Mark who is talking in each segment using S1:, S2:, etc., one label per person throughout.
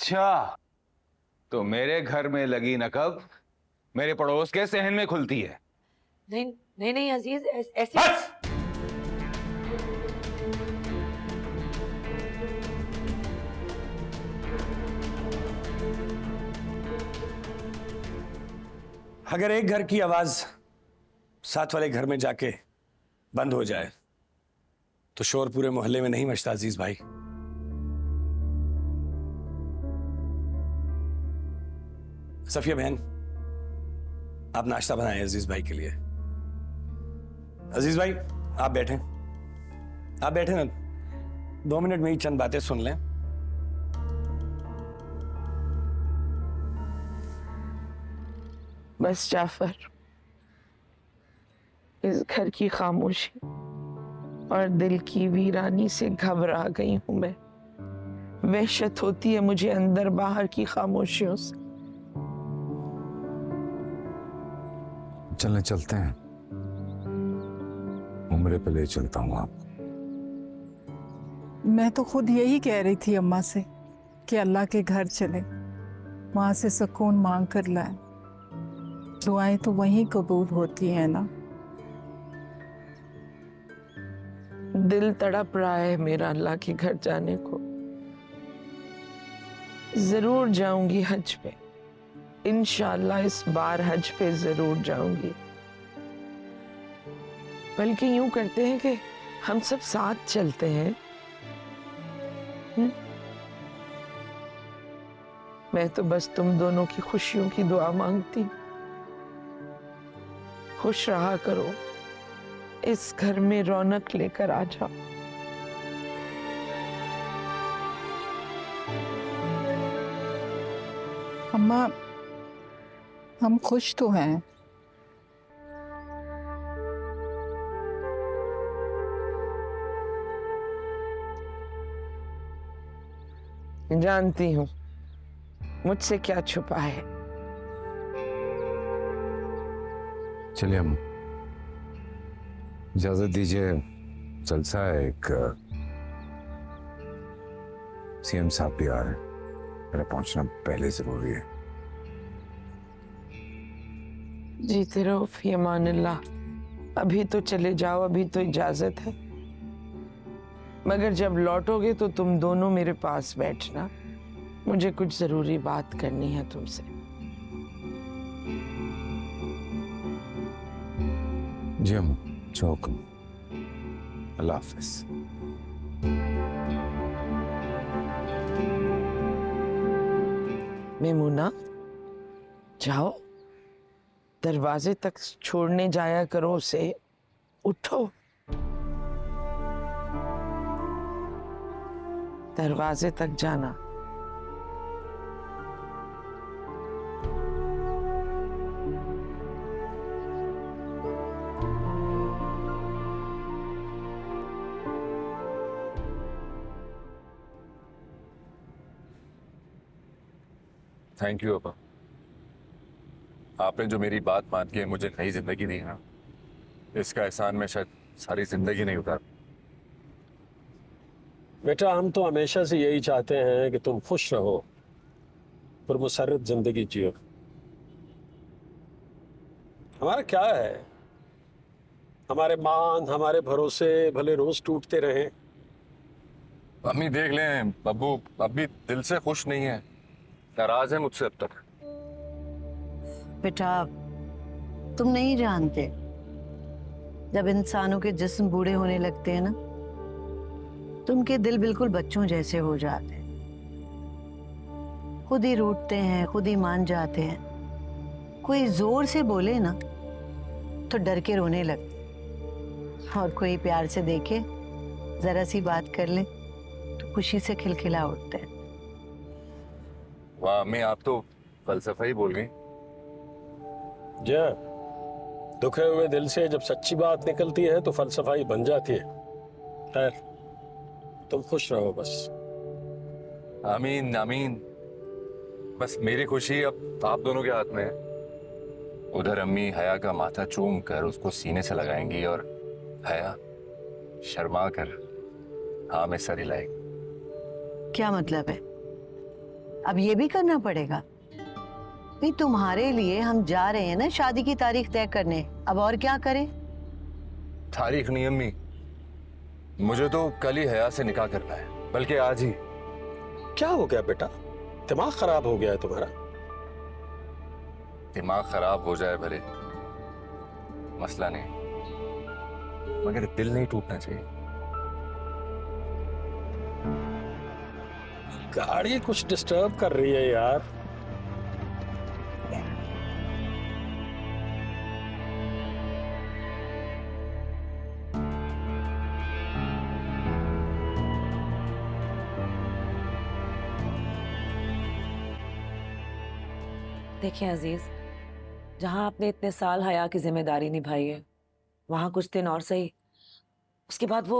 S1: अच्छा, तो मेरे घर में लगी नकब मेरे पड़ोस के सहन में खुलती है।
S2: नहीं नहीं नहीं अजीज, ऐसे
S1: बस!
S3: अगर एक घर की आवाज साथ वाले घर में जाके बंद हो जाए तो शोर पूरे मोहल्ले में नहीं मचता अजीज भाई। सफिया बहन, आप नाश्ता बनाएं अजीज भाई के लिए। अजीज भाई आप बैठें, आप बैठें ना, 2 मिनट में ही चंद बातें सुन लें।
S2: बस जाफर, इस घर की खामोशी और दिल की वीरानी से घबरा गई हूं मैं। वहशत होती है मुझे अंदर बाहर की खामोशियों से।
S4: चलते हैं, उम्र पे ले चलता हूँ आपको।
S5: मैं तो खुद यही कह रही थी अम्मा से कि अल्लाह के घर चले, वहां से सुकून मांग कर लाए। दुआएं तो वहीं कबूल होती हैं ना।
S2: दिल तड़प रहा है मेरा अल्लाह के घर जाने को। जरूर जाऊंगी हज पे, इंशाअल्लाह इस बार हज पे जरूर जाऊंगी। बल्कि यूं करते हैं कि हम सब साथ चलते हैं। मैं तो बस तुम दोनों की खुशियों की दुआ मांगती। खुश रहा करो, इस घर में रौनक लेकर आ जाओ।
S5: अम्मा, हम खुश तो हैं।
S2: जानती हूँ मुझसे क्या छुपा है।
S4: चलिए हम, इजाजत दीजिए, जलसा है एक। सीएम साहब भी आ रहे हैं, मेरा पहुंचना पहले जरूरी है।
S2: जीते रहो फी अमानिल्लाह। अभी तो चले जाओ, अभी तो इजाजत है, मगर जब लौटोगे तो तुम दोनों मेरे पास बैठना। मुझे कुछ जरूरी बात करनी है तुमसे।
S4: जी हम चौक, अल्लाह हाफिज।
S2: मेमुना, जाओ, दरवाजे तक छोड़ने जाया करो उसे। उठो, दरवाजे तक जाना।
S6: थैंक यू अब्बा, आपने जो मेरी बात मान के मुझे नई जिंदगी दी ना, इसका एहसान मैं शायद सारी जिंदगी नहीं उतार।
S7: बेटा, हम तो हमेशा से यही चाहते हैं कि तुम खुश रहो, पुरमसरत जिंदगी जियो। हमारा क्या है, हमारे मान, हमारे भरोसे भले रोज टूटते रहें।
S6: अम्मी देख लें, अब्बू अब भी दिल से खुश नहीं है, नाराज है मुझसे अब तक।
S8: बेटा, तुम नहीं जानते, जब इंसानों के जिस्म बूढ़े होने लगते हैं ना, तो उनके दिल बिल्कुल बच्चों जैसे हो जाते हैं। खुद ही रूठते हैं, खुद ही मान जाते हैं। कोई जोर से बोले ना तो डर के रोने लगते, और कोई प्यार से देखे, जरा सी बात कर ले तो खुशी से खिलखिला उठते हैं।
S6: वाह अम्मी, आप तो फलसफा ही बोल गई।
S7: जा, दुखे हुए दिल से जब सच्ची बात निकलती है तो फलसफाई बन जाती है। खैर, तुम खुश रहो बस।
S6: आमीन आमीन। बस मेरी खुशी अब आप दोनों के हाथ में है। उधर अम्मी हया का माथा चूम कर उसको सीने से लगाएंगी और हया शर्मा कर हाँ में सर हिलाएगी।
S8: क्या मतलब है? अब ये भी करना पड़ेगा? भाई तुम्हारे लिए हम जा रहे हैं ना शादी की तारीख तय करने, अब और क्या करें?
S6: तारीख नहीं अम्मी, मुझे तो कल ही हया से निकाह करना है, बल्कि आज ही।
S7: क्या हो गया बेटा, दिमाग खराब हो गया है तुम्हारा?
S6: दिमाग खराब हो जाए भले, मसला नहीं, मगर दिल नहीं टूटना चाहिए।
S7: गाड़ी कुछ डिस्टर्ब कर रही है यार।
S9: देखिए अजीज, जहां आपने इतने साल हया की जिम्मेदारी निभाई है, वहां कुछ दिन और सही, उसके बाद वो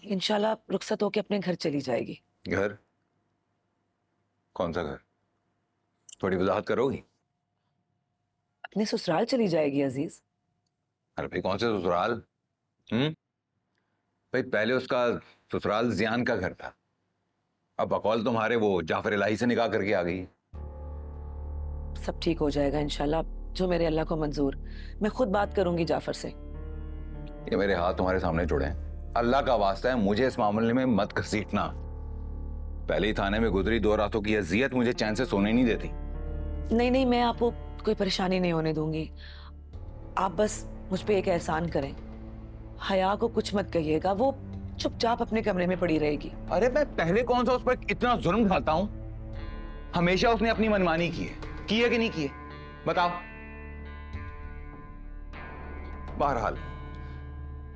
S9: इंशाल्लाह रुखसत होके अपने घर चली जाएगी।
S1: घर? कौन सा घर? थोड़ी वजाहत करोगी?
S9: अपने ससुराल चली जाएगी अजीज।
S1: अरे भाई कौन से ससुराल? भाई पहले उसका ससुराल जियान का घर था, अब बकौल तुम्हारे वो जाफर इलाही से निकाह करके आ गई।
S9: सब ठीक हो जाएगा इंशाल्लाह, जो मेरे अल्लाह को मंजूर। मैं खुद बात करूंगी जाफर से।
S1: ये मेरे हाथ तुम्हारे सामने जुड़े हैं, अल्लाह का वास्ता है मुझे इस मामले में मत घसीटना। पहले ही थाने में गुजरी 2 रातों की अजियत मुझे चैन से सोने नहीं देती।
S9: नहीं नहीं, मैं आपको कोई परेशानी नहीं होने दूंगी। आप बस मुझ पे एक एहसान करें, हया को कुछ मत कहिएगा, वो चुपचाप अपने कमरे में पड़ी रहेगी।
S1: अरे मैं पहले कौन सा उस पर इतना जुल्म ढाता हूं? हमेशा उसने अपनी मनमानी की है कि नहीं की है? बताओ। बहरहाल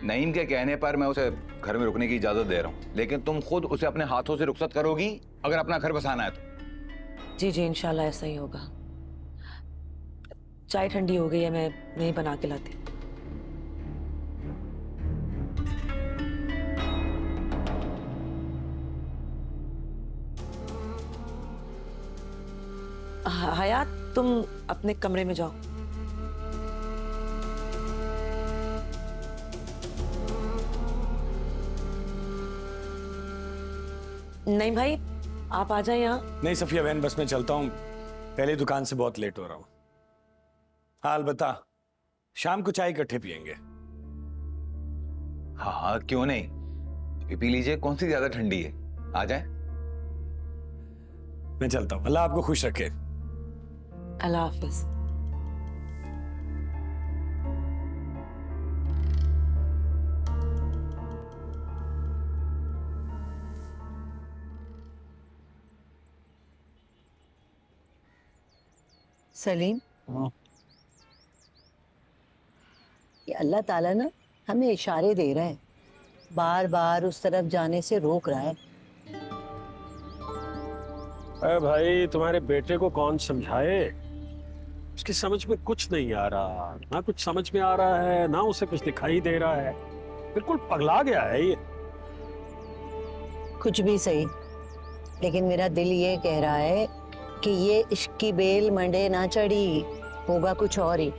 S1: नईम के कहने पर मैं उसे घर में रुकने की इजाजत दे रहा हूं, लेकिन तुम खुद उसे अपने हाथों से रुखसत करोगी अगर अपना घर बसाना है तो।
S9: जी जी इंशाल्लाह ऐसा ही होगा। चाय ठंडी हो गई है, मैं नहीं बना के लाती। हयात, तुम अपने कमरे में जाओ। नहीं भाई, आप आ जाए यहाँ।
S3: नहीं सफिया बहन, बस मैं चलता हूँ, पहले दुकान से बहुत लेट हो रहा हूँ। हाँ अलबत्ता शाम को चाय इकट्ठे पियेंगे।
S1: हाँ हाँ क्यों नहीं, पी लीजिए, कौन सी ज्यादा ठंडी है, आ जाए।
S3: मैं चलता हूँ, अल्लाह आपको खुश रखे।
S9: अल्लाह हाफिज।
S8: सलीम, ये अल्लाह ताला ना हमें इशारे दे रहा है, बार बार उस तरफ जाने से रोक रहा है।
S7: अरे भाई, तुम्हारे बेटे को कौन समझाए? उसकी समझ में कुछ नहीं आ रहा, ना कुछ समझ में आ रहा है, ना उसे कुछ दिखाई दे रहा है, बिल्कुल पगला गया है ये।
S8: कुछ भी सही, लेकिन मेरा दिल ये कह रहा है कि ये इश्क की बेल मंडे ना चढ़ी, होगा कुछ और ही।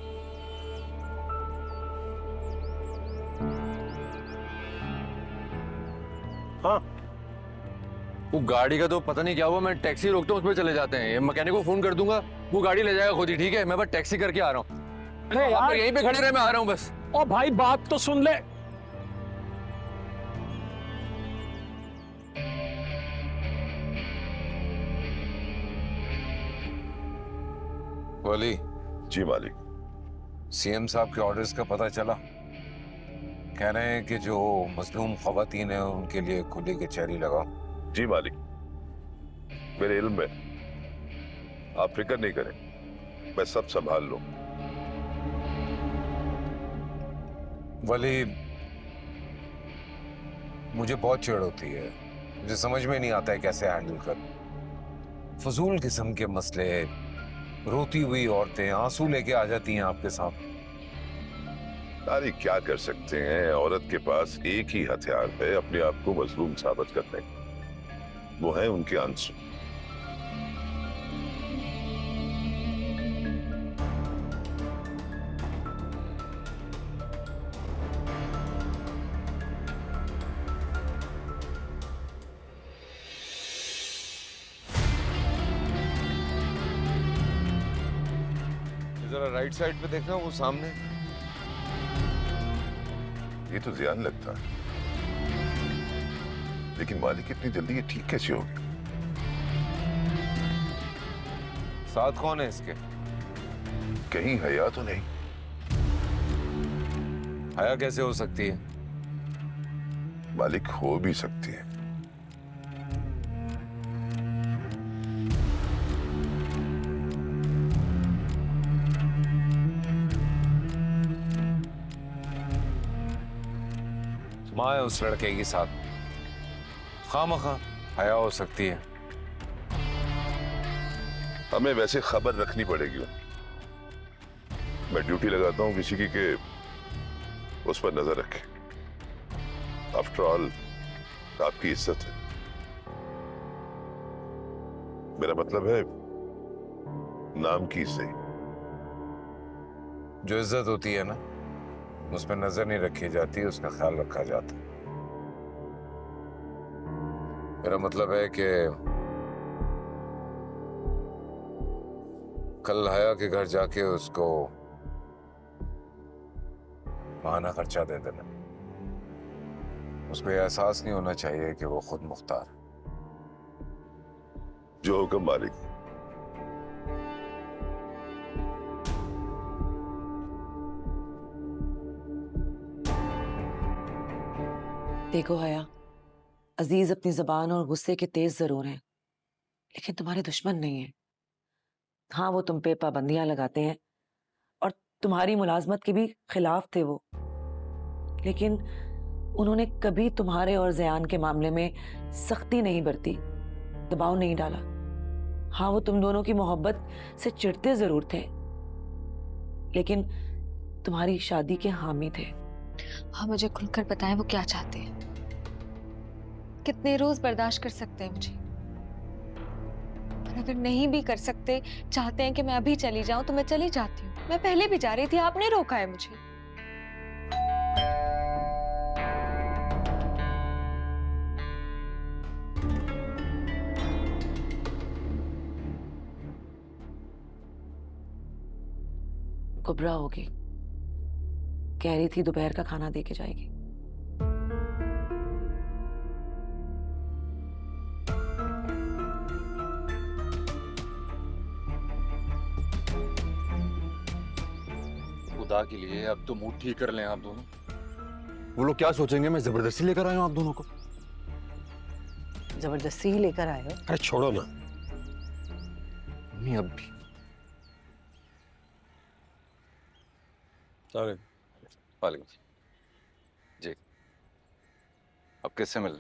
S7: हाँ,
S6: वो गाड़ी का तो पता नहीं क्या हुआ, मैं टैक्सी रोकता हूँ, उसमें चले जाते हैं। मैकेनिक को फोन कर दूंगा, वो गाड़ी ले जाएगा खुद ही। ठीक है, मैं बस टैक्सी करके आ रहा हूँ।
S7: अरे
S6: आप
S7: यार,
S6: यहीं पे खड़े रहे, मैं आ रहा हूँ बस।
S7: ओ भाई बात तो सुन ले।
S6: वली,
S10: जी मालिक।
S6: सीएम साहब के ऑर्डर्स का पता चला? कह रहे हैं कि जो मजलूम खवातीन है उनके लिए खुली कचहरी लगाओ।
S10: जी मालिक, मेरे इल्म में, आप फिक्र नहीं करें, मैं सब संभाल लूं।
S6: वली, मुझे बहुत चिढ़ होती है, मुझे समझ में नहीं आता है कैसे हैंडल कर। फजूल किस्म के मसले, रोती हुई औरतें आंसू लेके आ जाती हैं आपके सामने।
S10: अरे क्या कर सकते हैं, औरत के पास एक ही हथियार है अपने आप को मजलूम साबित करने का, वो है उनके आंसू।
S6: जरा राइट साइड पे देखना, वो सामने।
S10: ये तो ध्यान लगता है, लेकिन मालिक इतनी जल्दी ये ठीक कैसे हो गया?
S6: साथ कौन है इसके?
S10: कहीं हया तो नहीं?
S6: हया कैसे हो सकती है?
S10: मालिक हो भी सकती है।
S6: माँ है उस लड़के के साथ, खामखा हया हो सकती है।
S10: हमें वैसे खबर रखनी पड़ेगी। मैं ड्यूटी लगाता हूं किसी की के उस पर नजर रखे। आफ्टर ऑल आपकी इज्जत है। मेरा मतलब है नाम की से।
S6: जो इज्जत होती है ना, उस पर नजर नहीं रखी जाती, उसका ख्याल रखा जाता है। मेरा मतलब है कि कल हया के घर जाके उसको माहाना खर्चा दे देना। उसको ये एहसास नहीं होना चाहिए कि वो खुद मुख्तार।
S10: जो हुक्म मालिक।
S9: देखो हया, अजीज अपनी जबान और गुस्से के तेज जरूर हैं, लेकिन तुम्हारे दुश्मन नहीं है। हाँ, वो तुम पे पाबंदियां लगाते हैं और तुम्हारी मुलाजमत के भी खिलाफ थे वो, लेकिन उन्होंने कभी तुम्हारे और ज़यान के मामले में सख्ती नहीं बरती, दबाव नहीं डाला। हाँ, वो तुम दोनों की मोहब्बत से चिढ़ते जरूर थे, लेकिन तुम्हारी शादी के हामी थे।
S11: हाँ, मुझे खुलकर बताएं वो क्या चाहते हैं। कितने रोज बर्दाश्त कर सकते हैं मुझे? और अगर नहीं भी कर सकते, चाहते हैं कि मैं अभी चली जाऊं, तो मैं चली जाती हूँ। मैं पहले भी जा रही थी, आपने रोका है मुझे।
S9: कुबरा होगी, कह रही थी दोपहर का खाना दे के जाएगी।
S12: खुदा के लिए अब तो मूड ठीक कर लें आप दोनों। वो लोग क्या सोचेंगे मैं जबरदस्ती लेकर आया हूं आप दोनों को?
S8: जबरदस्ती ही लेकर आए हो?
S7: अरे छोड़ो ना।
S12: नहीं, अब भी
S6: वालेकुम जी। अब किससे मिल?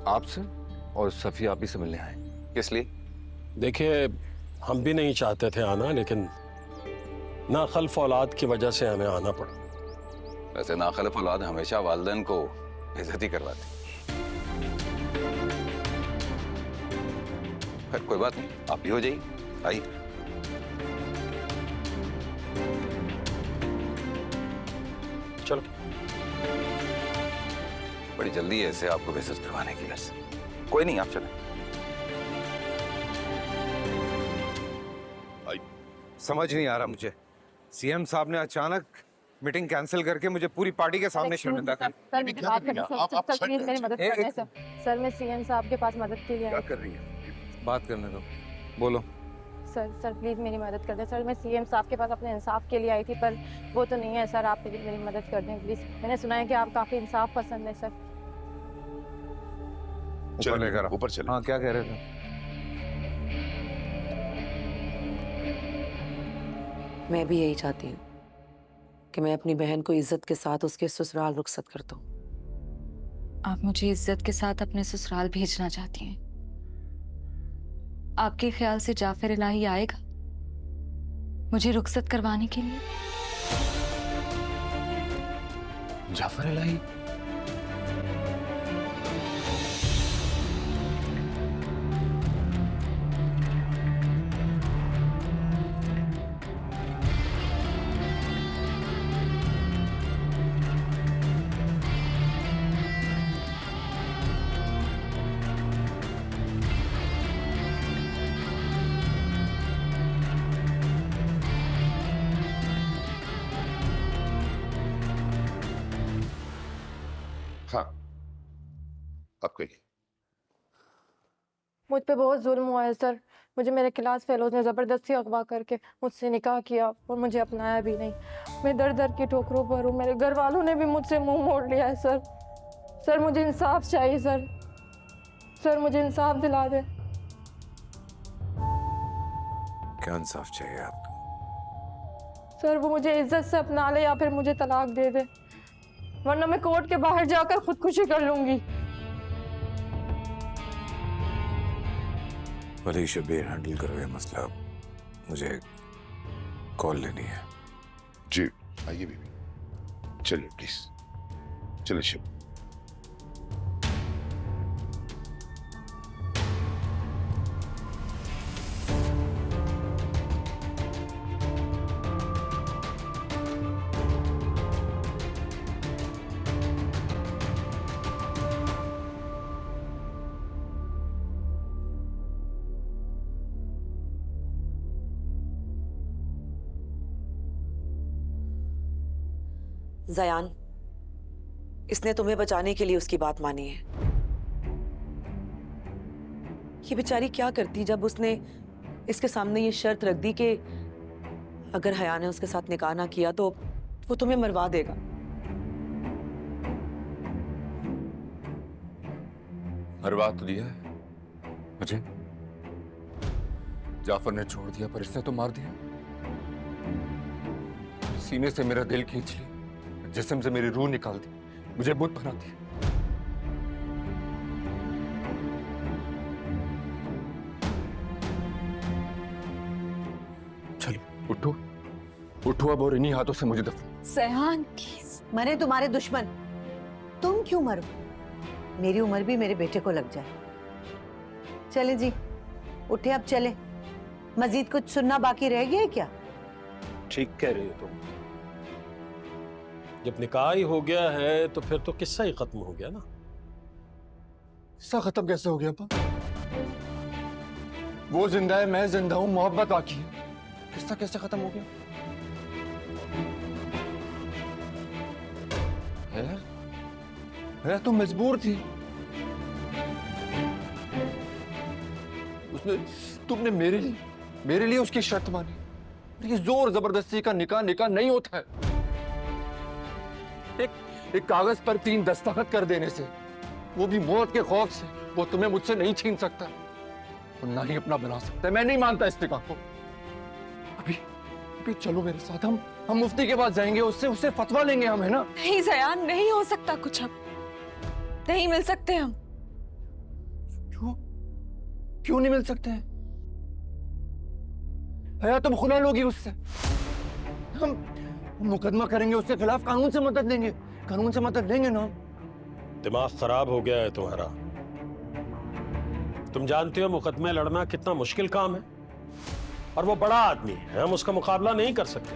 S12: आपसे और सफी आप ही से मिलने आए।
S6: किस लिए?
S7: देखिए, हम भी नहीं चाहते थे आना, लेकिन नाखल्फ औलाद की वजह से हमें आना पड़ा।
S1: वैसे नाखल्फ औलाद हमेशा वालिदैन को बेइज्जती करवाती। खैर कोई बात नहीं, आप भी हो जाइए। आइए।
S7: चलो।
S1: बड़ी जल्दी है इसे आपको बेइज्जत करवाने की वैसे। कोई नहीं, आप चलें।
S6: समझ नहीं आ रहा मुझे। सीएम साहब ने अचानक मीटिंग कैंसिल करके मुझे पूरी पार्टी के सामने शर्मिंदा कर।
S11: सर, मेरी बात करें। सर, प्लीज मेरी मदद करें सर। सर, मैं सीएम साहब के पास मदद के लिए आई।
S10: क्या कर रही है?
S6: बात करने दो, बोलो।
S11: सर प्लीज मेरी मदद कर दें। सर, मैं सीएम साहब के पास अपने इंसाफ के लिए आई थी, पर वो तो नहीं है। सर, आप मेरी मदद कर दें प्लीज। मैंने सुना है कि आप काफी इंसाफ पसंद है सर।
S6: ऊपर लेकर आओ।
S10: ऊपर चले।
S6: हाँ, क्या कह रहे थे?
S9: मैं भी यही चाहती हूँ कि मैं अपनी बहन को इज्जत के साथ उसके ससुराल रुखसत कर दूं।
S11: आप मुझे इज्जत के साथ अपने ससुराल भेजना चाहती हैं? आपके ख्याल से जाफर इलाही आएगा मुझे रुखसत करवाने के लिए?
S12: जाफर इलाही?
S10: हाँ, आप कहिए।
S13: मुझ पे बहुत जुल्म हुआ है सर। मुझे मेरे क्लास फेलोज ने ज़बरदस्ती अगवा करके मुझसे निकाह किया और मुझे अपनाया भी नहीं। मैं दर दर की ठोकरों पर हूँ। मेरे घर वालों ने भी मुझसे मुंह मोड़ लिया है सर। सर मुझे इंसाफ चाहिए सर। सर मुझे इंसाफ दिला दे।
S4: क्या इंसाफ चाहिए आपको?
S13: सर वो मुझे इज्जत से अपना ले या फिर मुझे तलाक दे दे, वरना मैं कोर्ट के बाहर जाकर खुदकुशी कर लूंगी।
S4: वली शबीर हैंडल करो ये मसला, मुझे कॉल लेनी है।
S10: जी आइए बीबी, चलिए प्लीज, चलिए शिव।
S9: जयान, इसने तुम्हें बचाने के लिए उसकी बात मानी है। ये बेचारी क्या करती जब उसने इसके सामने ये शर्त रख दी कि अगर हया ने उसके साथ निकाह ना किया तो वो तुम्हें मरवा देगा।
S6: मरवा तो दिया है मुझे, जाफर ने छोड़ दिया पर इसने तो मार दिया। सीने से मेरा दिल खींच लिया, जिस्म से मेरी रूह निकाल दी, मुझे बुत बना दिया। चलो उठो, उठो अब और इन्हीं हाथों से मुझे दफन।
S11: सयान प्लीज।
S8: मरे तुम्हारे दुश्मन, तुम क्यों मरो? मेरी उम्र भी मेरे बेटे को लग जाए। चले जी, उठे अब चले। मजीद कुछ सुनना बाकी रह गया है क्या?
S7: ठीक कह रही हो तुम। जब निकाह ही हो गया है तो फिर तो किस्सा ही खत्म हो गया ना।
S6: किस्सा खत्म कैसे हो गया? वो जिंदा है, मैं जिंदा हूं, मोहब्बत बाकी है। किस्सा कैसे खत्म हो गया? है तो मजबूर थी। उसने, तुमने मेरे लिए उसकी शर्त मानी। ये जोर जबरदस्ती का निकाह नहीं होता है। एक कागज पर 3 दस्तखत कर देने से, वो भी मौत के खौफ से, वो तुम्हें मुझसे नहीं छीन सकता और ना ही अपना बना सकता है। मैं नहीं मानता इस निकाह को। अभी चलो मेरे साथ, हम मुफ्ती के पास जाएंगे, उससे फतवा लेंगे हम, है ना?
S11: नहीं जयान, नहीं हो सकता कुछ, अब नहीं मिल सकते हम।
S6: क्यों नहीं मिल सकते हैं? हया तुम खुला लोगी उससे। हम मुकदमा करेंगे उसके खिलाफ, कानून से मदद लेंगे ना।
S7: दिमाग खराब हो गया है तुम्हारा। तुम जानते हो मुकदमे लड़ना कितना मुश्किल काम है, और वो बड़ा आदमी है, हम उसका मुकाबला नहीं कर सकते।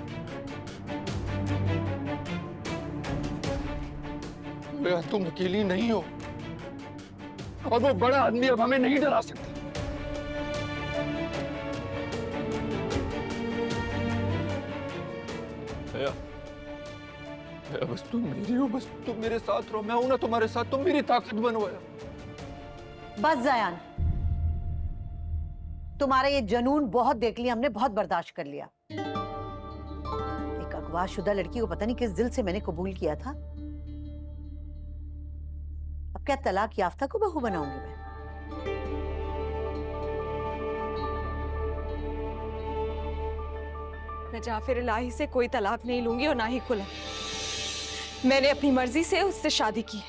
S6: हया तुम अकेली नहीं हो, और वो बड़ा आदमी अब हमें नहीं डरा सकता। बस तुम मेरी हो, बस तुम मेरे साथ रहो, मैं हूं ना तुम्हारे साथ, तुम मेरी ताकत बनो।
S8: बस जयान, तुम्हारा ये जनून बहुत देख लिया हमने, बहुत बर्दाश्त कर लिया। एक अगवाशुदा लड़की को पता नहीं किस दिल से मैंने कबूल किया था। अब क्या तलाक याफ्ता को बहू बनाऊंगी मैं?
S11: मैं जाफिर इलाही से कोई तलाक नहीं लूंगी और ना ही खुला। मैंने अपनी मर्जी से उससे शादी की है।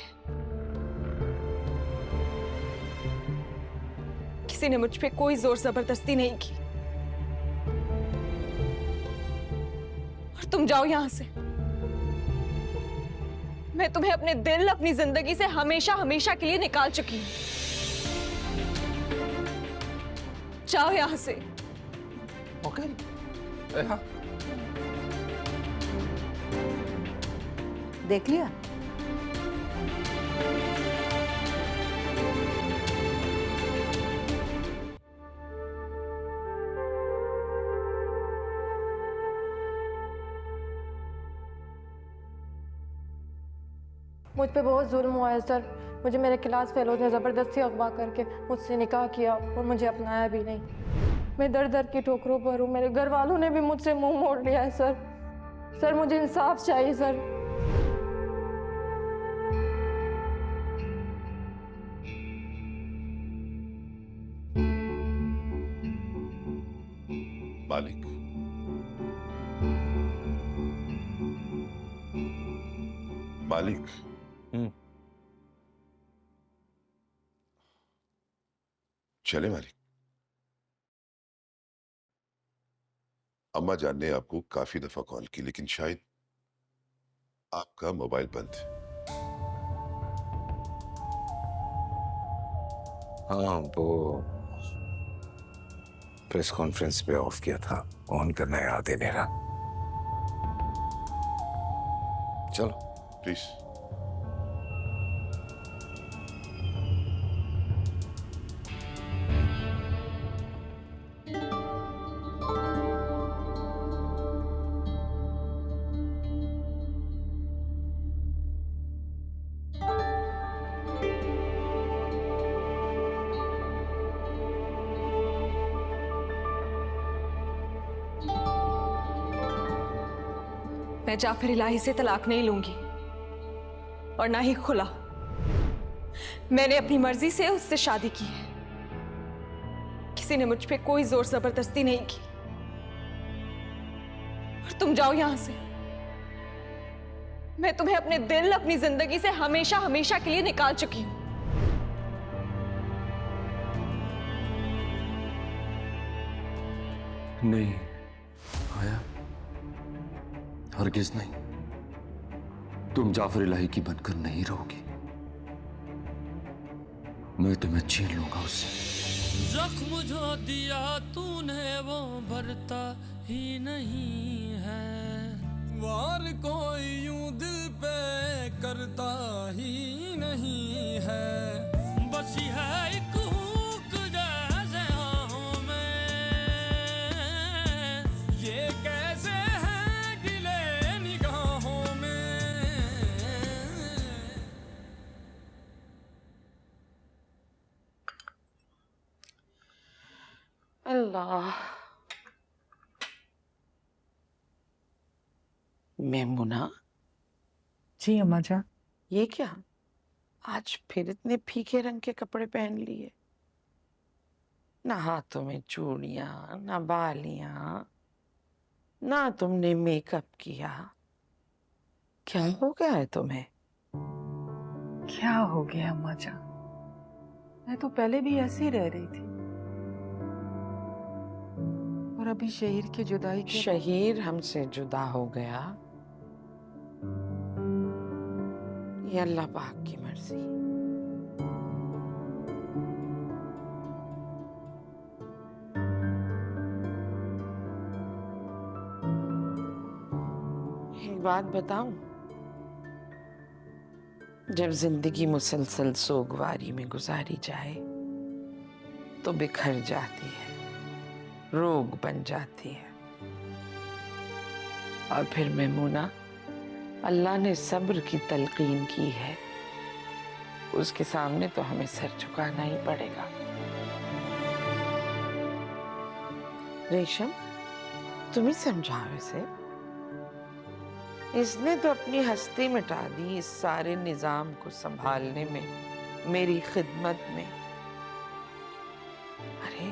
S11: किसी ने मुझ पे कोई जोर जबरदस्ती नहीं की। और तुम जाओ यहां से। मैं तुम्हें अपने दिल, अपनी जिंदगी से हमेशा हमेशा के लिए निकाल चुकी हूं। जाओ यहां से।
S6: ओके।
S8: देख लिया?
S13: मुझ पे बहुत जुल्म हुआ है सर। मुझे मेरे क्लास फेलोज ने ज़बरदस्ती अगवा करके मुझसे निकाह किया और मुझे अपनाया भी नहीं। मैं दर दर की ठोकरों पर हूँ। मेरे घर वालों ने भी मुझसे मुंह मोड़ लिया है सर। सर मुझे इंसाफ चाहिए सर।
S10: मालिक, मालिक, चले मालिक। अम्मा जान ने आपको काफी दफा कॉल की, लेकिन शायद आपका मोबाइल बंद है।
S4: हाँ, वो प्रेस कॉन्फ्रेंस पे ऑफ किया था, ऑन करना याद है मेरा। चलो
S10: प्लीज।
S11: मैं जाफर इलाही से तलाक नहीं लूंगी और ना ही खुला। मैंने अपनी मर्जी से उससे शादी की है। किसी ने मुझ पे कोई जोर जबरदस्ती नहीं की। और तुम जाओ यहां से। मैं तुम्हें अपने दिल, अपनी जिंदगी से हमेशा हमेशा के लिए निकाल चुकी हूं।
S6: नहीं आया, हरगिज नहीं। तुम जाफर इलाही की बनकर नहीं रहोगी। मैं तुम्हें छीन लूंगा उससे।
S14: जख्म जो दिया तूने वो भरता ही नहीं है। वार कोई यूं दिल पे करता ही नहीं है। बसी है एक हुक जैसे आहों में। ये कैसे है गिले निगाहों में।
S2: अल्लाह। मेमुना,
S5: जी अम्मा जान।
S2: ये क्या? आज फिर इतने फीके रंग के कपड़े पहन लिए। ना हाथों में चूड़ियां, ना बालियां, ना तुमने मेकअप किया। क्या हो गया है तुम्हें?
S5: क्या हो गया अम्मा जान? मैं तो पहले भी ऐसी ही रह रही थी। और अभी शहीर की जुदाई के
S2: शहीर हमसे जुदा हो गया। ये अल्लाह पाक की मर्जी। एक बात बताऊं, जब जिंदगी मुसलसल सोगवारी में गुजारी जाए तो बिखर जाती है, रोग बन जाती है। और फिर मेमुना, अल्लाह ने सब्र की तलकीन की है, उसके सामने तो हमें सर झुकाना ही पड़ेगा। रेशम, तुम ही समझाओ इसे। इसने तो अपनी हस्ती मिटा दी इस सारे निजाम को संभालने में, मेरी खिदमत में। अरे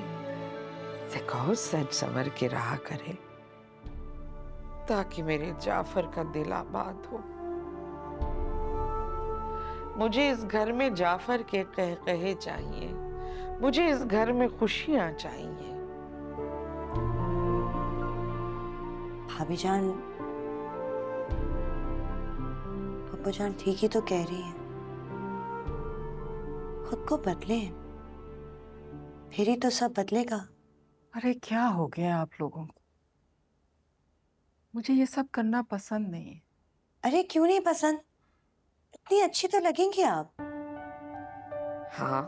S2: इसे कहो सच संवर के रहा करे, ताकि मेरे जाफर का दिल आबाद हो। मुझे इस घर में जाफर के कहकहे चाहिए। मुझे इस घर में खुशियां चाहिए।
S15: भाभी जान, पप्पू जान ठीक ही तो कह रही है। खुद को बदले, फिर ही तो सब बदलेगा।
S5: अरे क्या हो गया आप लोगों को? मुझे ये सब करना पसंद नहीं है।
S15: अरे क्यों नहीं पसंद? इतनी अच्छी तो लगेंगी आप।
S2: हाँ,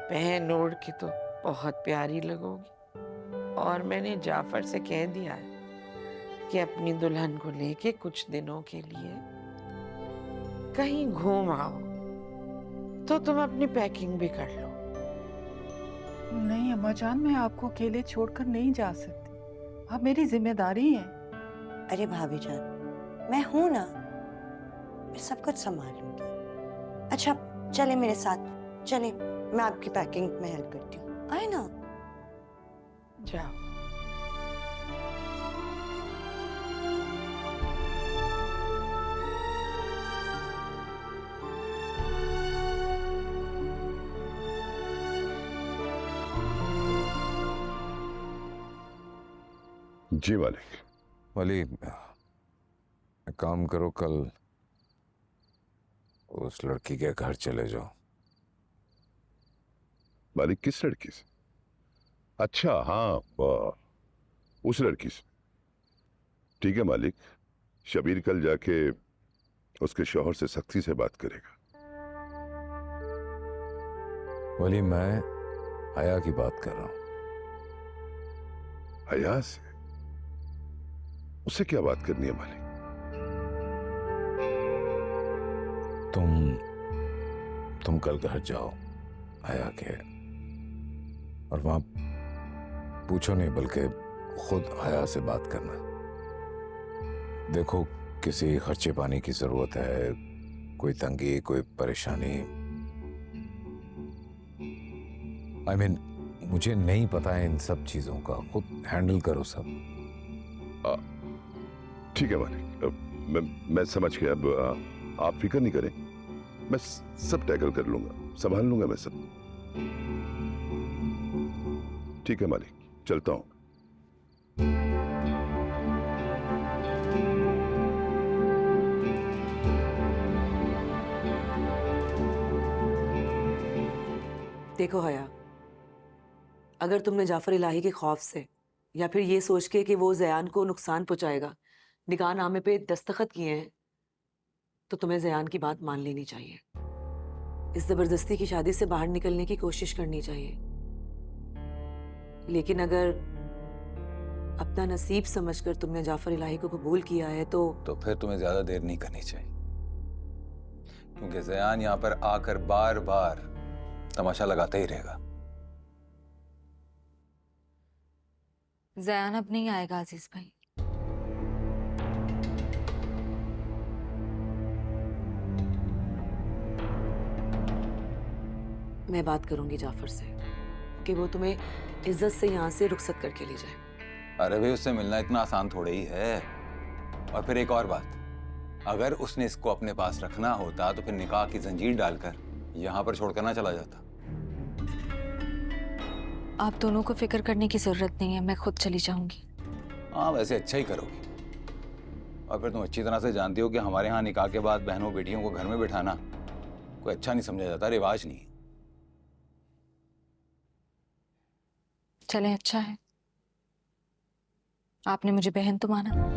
S2: पहन ओढ़ के तो बहुत प्यारी लगोगी। और मैंने जाफर से कह दिया है कि अपनी दुल्हन को लेके कुछ दिनों के लिए कहीं घूम आओ तो तुम अपनी पैकिंग भी कर लो।
S5: नहीं अम्मा जान, मैं आपको अकेले छोड़कर नहीं जा सकती, आप मेरी जिम्मेदारी है।
S15: अरे भाभी जान, मैं हूं ना, मैं सब कुछ संभाल लूंगी। अच्छा चले मेरे साथ, चले, मैं आपकी पैकिंग में हेल्प करती हूँ, आए ना।
S2: जाओ।
S10: जी मालिक।
S4: वली, एक काम करो, कल उस लड़की के घर चले जाओ।
S10: मालिक किस लड़की से? अच्छा हाँ, उस लड़की से। ठीक है मालिक, शबीर कल जाके उसके शौहर से सख्ती से बात करेगा।
S4: वली, मैं हया की बात कर रहा हूं।
S10: हया से? उससे क्या बात करनी है मालिक?
S4: तुम कल घर जाओ हया के, और वहां पूछो नहीं बल्कि खुद हया से बात करना। देखो किसी खर्चे पानी की जरूरत है, कोई तंगी, कोई परेशानी। I mean, मुझे नहीं पता है इन सब चीजों का, खुद हैंडल करो सब।
S10: ठीक है मालिक, मैं समझ गया। अब आप फिक्र नहीं करें, मैं सब टैकल कर लूंगा, संभाल लूंगा मैं सब। ठीक है मालिक, चलता हूं।
S9: देखो हया, अगर तुमने जाफर इलाही के खौफ से या फिर ये सोच के कि वो ज़यान को नुकसान पहुंचाएगा निकाह नामे पे दस्तखत किए हैं, तो तुम्हें ज़यान की बात मान लेनी चाहिए। इस जबरदस्ती की शादी से बाहर निकलने की कोशिश करनी चाहिए। लेकिन अगर अपना नसीब समझकर तुमने जाफर इलाही को कबूल किया है तो
S1: फिर तुम्हें ज्यादा देर नहीं करनी चाहिए, क्योंकि ज़यान यहाँ पर आकर बार बार तमाशा लगाता ही रहेगा।
S11: ज़यान अब नहीं आएगा अजीज भाई।
S9: मैं बात करूंगी जाफर से कि वो तुम्हें इज्जत से यहाँ से रुखसत करके ले जाए।
S1: अरे भाई, उससे मिलना इतना आसान थोड़े ही है। और फिर एक और बात, अगर उसने इसको अपने पास रखना होता तो फिर निकाह की जंजीर डालकर यहाँ पर छोड़कर ना चला जाता।
S11: आप दोनों को फिक्र करने की जरूरत नहीं है, मैं खुद चली जाऊंगी।
S1: हाँ, वैसे अच्छा ही करोगी। और फिर तुम अच्छी तरह से जानती हो कि हमारे यहाँ निकाह के बाद बहनों बेटियों को घर में बिठाना कोई अच्छा नहीं समझा जाता, रिवाज नहीं।
S11: चलें, अच्छा है, आपने मुझे बहन तो माना।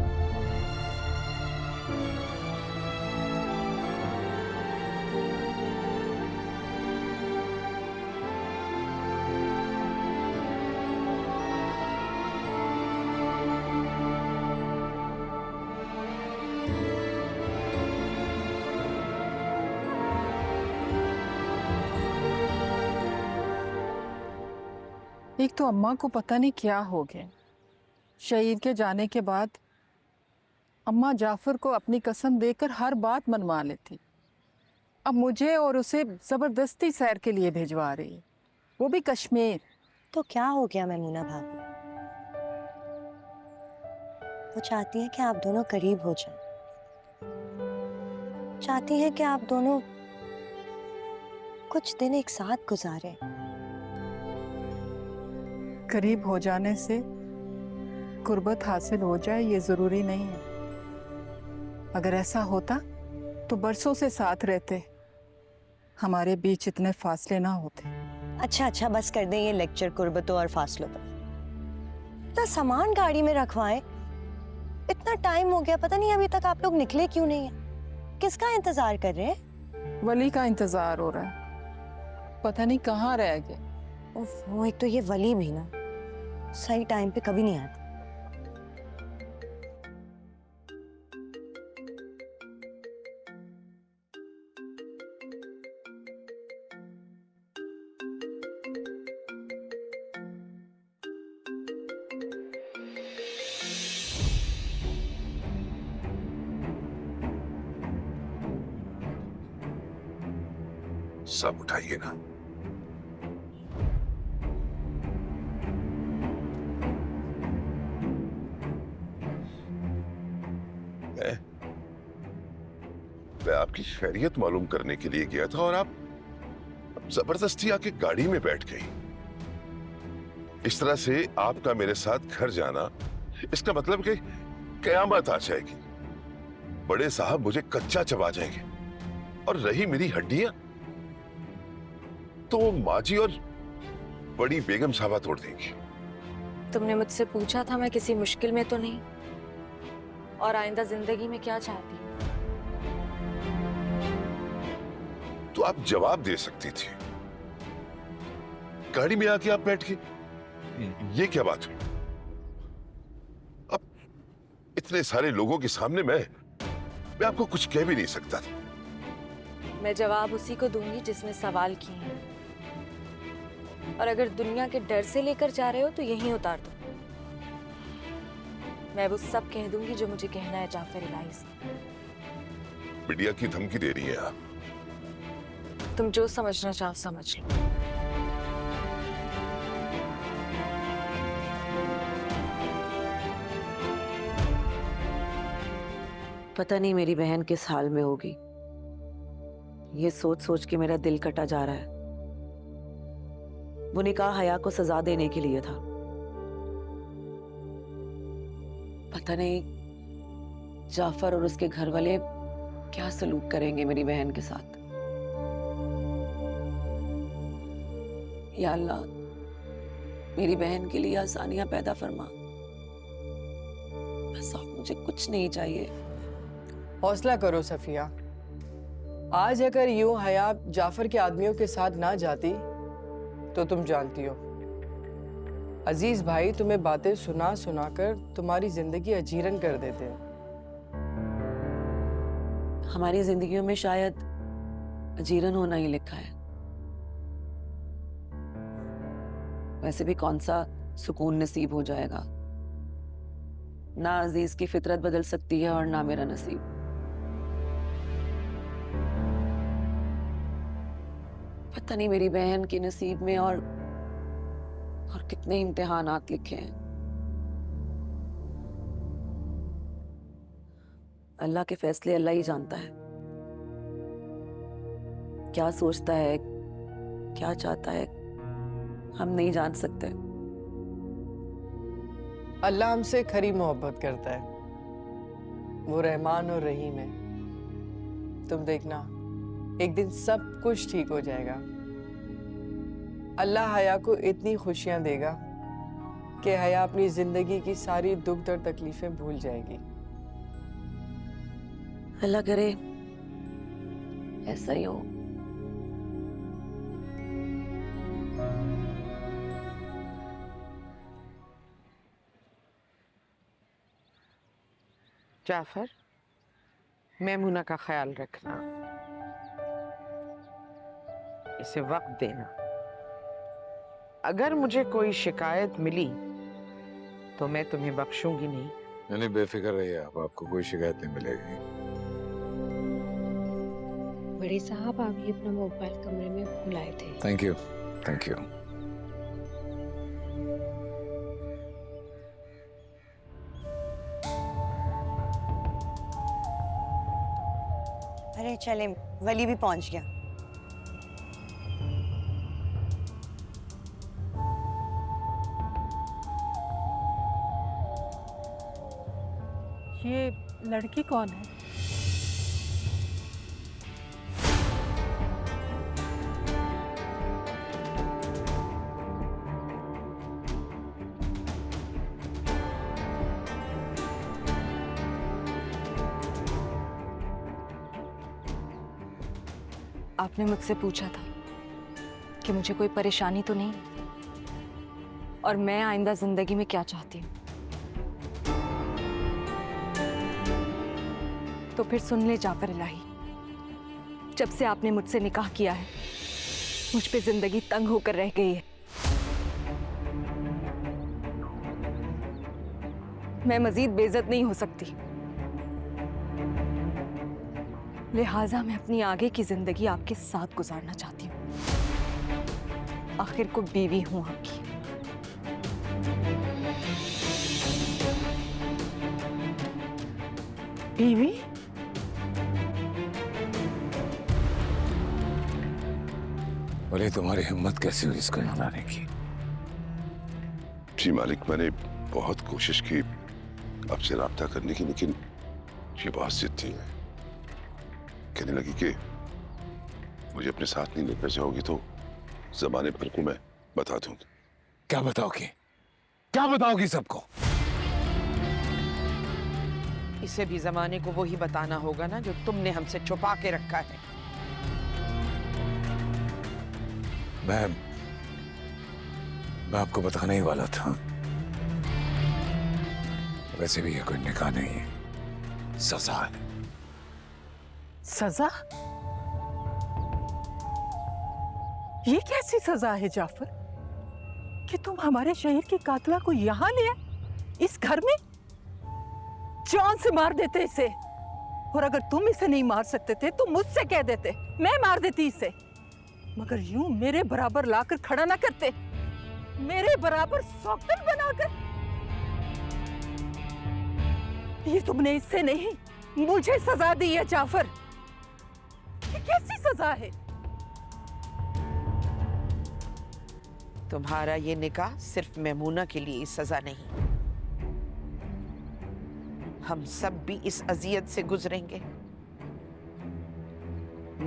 S5: एक तो अम्मा को पता नहीं क्या हो गया, शहीद के जाने के बाद अम्मा जाफर को अपनी कसम देकर हर बात मनवा लेती। अब मुझे और उसे जबरदस्ती सैर के लिए भिजवा रही है, वो भी कश्मीर।
S15: तो क्या हो गया मैमूना भाभी? वो चाहती है कि आप दोनों करीब हो जाएं, चाहती है कि आप दोनों कुछ दिन एक साथ गुजारें।
S5: करीब हो जाने से कुर्बत हासिल हो जाए ये जरूरी नहीं है। अगर ऐसा होता तो बरसों से साथ रहते, हमारे बीच इतने फासले ना होते।
S15: अच्छा अच्छा, बस कर दें ये लेक्चर कुर्बतों और फासलों पर। इतना सामान गाड़ी में रखवाएं, इतना टाइम हो गया, पता नहीं अभी तक आप लोग निकले क्यों नहीं है? किसका इंतजार कर रहे हैं?
S5: वली का इंतजार हो रहा है, पता नहीं कहाँ रह गया।
S15: वो एक तो ये वली भी ना सही टाइम पे कभी नहीं आता।
S10: सब उठाइए ना। मैं आपकी खैरियत मालूम करने के लिए गया था और आप जबरदस्ती आके गाड़ी में बैठ गई। इस तरह से आपका मेरे साथ घर जाना, इसका मतलब कि कयामत आ जाएगी। बड़े साहब मुझे कच्चा चबा जाएंगे और रही मेरी हड्डियां तो माजी और बड़ी बेगम साहबा तोड़ देंगी।
S11: तुमने मुझसे पूछा था मैं किसी मुश्किल में तो नहीं, और आइंदा जिंदगी में क्या चाहती?
S10: तो आप जवाब दे सकती थी। गाड़ी में आके आप बैठ गई, ये क्या बात हुई? अब इतने सारे लोगों के सामने मैं आपको कुछ कह भी नहीं सकता था।
S11: मैं जवाब उसी को दूंगी जिसने सवाल किए हैं, और अगर दुनिया के डर से लेकर जा रहे हो तो यहीं उतार दो। मैं वो सब कह दूंगी जो मुझे कहना है जाफर इलाही से।
S10: मीडिया की धमकी दे रही हैं आप।
S11: तुम जो समझना चाहो समझ लो।
S9: पता नहीं मेरी बहन किस हाल में होगी। ये सोच सोच के मेरा दिल कटा जा रहा है। वो निकाह हया को सजा देने के लिए था। पता नहीं जाफर और उसके घर वाले क्या सलूक करेंगे मेरी बहन के साथ। या अल्लाह, मेरी बहन के लिए आसानियां पैदा फरमा। बस और मुझे कुछ नहीं चाहिए।
S5: हौसला करो सफिया। आज अगर यूं हया जाफर के आदमियों के साथ ना जाती तो तुम जानती हो अजीज भाई तुम्हें बातें सुना सुना कर तुम्हारी जिंदगी अजीरन कर देते हैं।
S9: हमारी जिंदगियों में शायद अजीरन होना ही लिखा है। वैसे भी कौन सा सुकून नसीब हो जाएगा। ना अजीज की फितरत बदल सकती है और ना मेरा नसीब। पता नहीं मेरी बहन के नसीब में और कितने इम्तिहानात लिखे हैं। अल्लाह के फैसले अल्लाह ही जानता है। क्या सोचता है, क्या चाहता है, हम नहीं जान सकते।
S5: अल्लाह हमसे खरी मोहब्बत करता है। वो रहमान और रहीम है। तुम देखना एक दिन सब कुछ ठीक हो जाएगा। अल्लाह हया को इतनी खुशियां देगा कि हया अपनी जिंदगी की सारी दुख दर्द तकलीफें भूल जाएगी।
S9: अल्लाह करे ऐसा ही हो।
S2: जाफर, मैमुना का ख्याल रखना, इसे वक्त देना। अगर मुझे कोई शिकायत मिली तो मैं तुम्हें बख्शूंगी नहीं।
S4: नहीं, बेफिक्र रहिए आप, आपको कोई शिकायत नहीं मिलेगी।
S11: बड़े साहब, आप ये अपना मोबाइल कमरे में भूल आए थे।
S4: Thank you, thank you.
S15: अरे चले, वली भी पहुंच गया।
S5: ये लड़की कौन है?
S11: आपने मुझसे पूछा था कि मुझे कोई परेशानी तो नहीं, और मैं आइंदा जिंदगी में क्या चाहती हूँ। तो फिर सुन ले जाफर इलाही, जब से आपने मुझसे निकाह किया है मुझ पे जिंदगी तंग होकर रह गई है। मैं मजीद बेइज्जत नहीं हो सकती। लिहाजा मैं अपनी आगे की जिंदगी आपके साथ गुजारना चाहती हूँ। आखिर को बीवी हूँ आपकी।
S2: बीवी?
S4: बोले तुम्हारी हिम्मत कैसी हुई इसको यहाँ लाने की?
S10: जी मालिक, मैंने बहुत कोशिश की आपसे राब्ता करने की, लेकिन ये बात जिद थी। कहने लगी कि मुझे अपने साथ नहीं लेकर जाओगी तो जमाने भर को मैं बता दूंगी।
S4: क्या बताओगी? क्या बताओगी सबको?
S2: इसे भी जमाने को वही बताना होगा ना जो तुमने हमसे छुपा के रखा है।
S4: मैं आपको बताने ही वाला था। वैसे भी ये कोई निकाह नहीं है, सजा है।
S5: सजा? ये कैसी सजा है जाफर कि तुम हमारे शहर की कातला को यहां ले आए, इस घर में? जान से मार देते इसे, और अगर तुम इसे नहीं मार सकते थे तो मुझसे कह देते, मैं मार देती इसे। मगर यूं मेरे बराबर लाकर खड़ा ना करते, मेरे बराबर सौगंध बनाकर। ये तुमने इससे नहीं, मुझे सजा दी है जाफर। ये कैसी सजा है?
S2: तुम्हारा ये निकाह सिर्फ मैमूना के लिए सजा नहीं, हम सब भी इस अजियत से गुजरेंगे।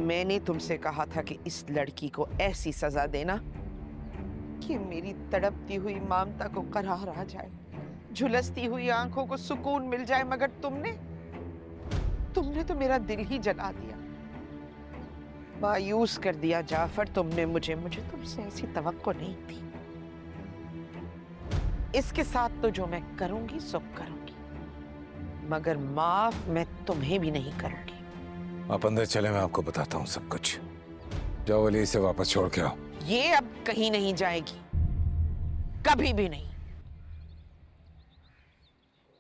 S2: मैंने तुमसे कहा था कि इस लड़की को ऐसी सजा देना कि मेरी तड़पती हुई ममता को करार आ जाए, झुलसती हुई आंखों को सुकून मिल जाए, मगर तुमने तो मेरा दिल ही जला दिया, मायूस कर दिया जाफर तुमने मुझे तुमसे ऐसी तवक्को नहीं थी। इसके साथ तो जो मैं करूंगी सो करूंगी, मगर माफ मैं तुम्हें भी नहीं करूंगी।
S4: आप अंदर चले, मैं आपको बताता हूँ सब कुछ। जाओ वली से वापस छोड़ के आओ।
S2: ये अब कहीं नहीं जाएगी, कभी भी नहीं।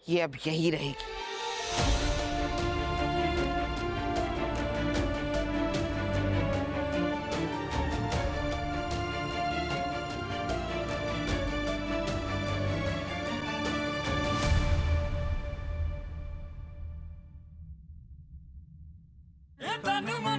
S2: ये अब यही रहेगी।
S14: तन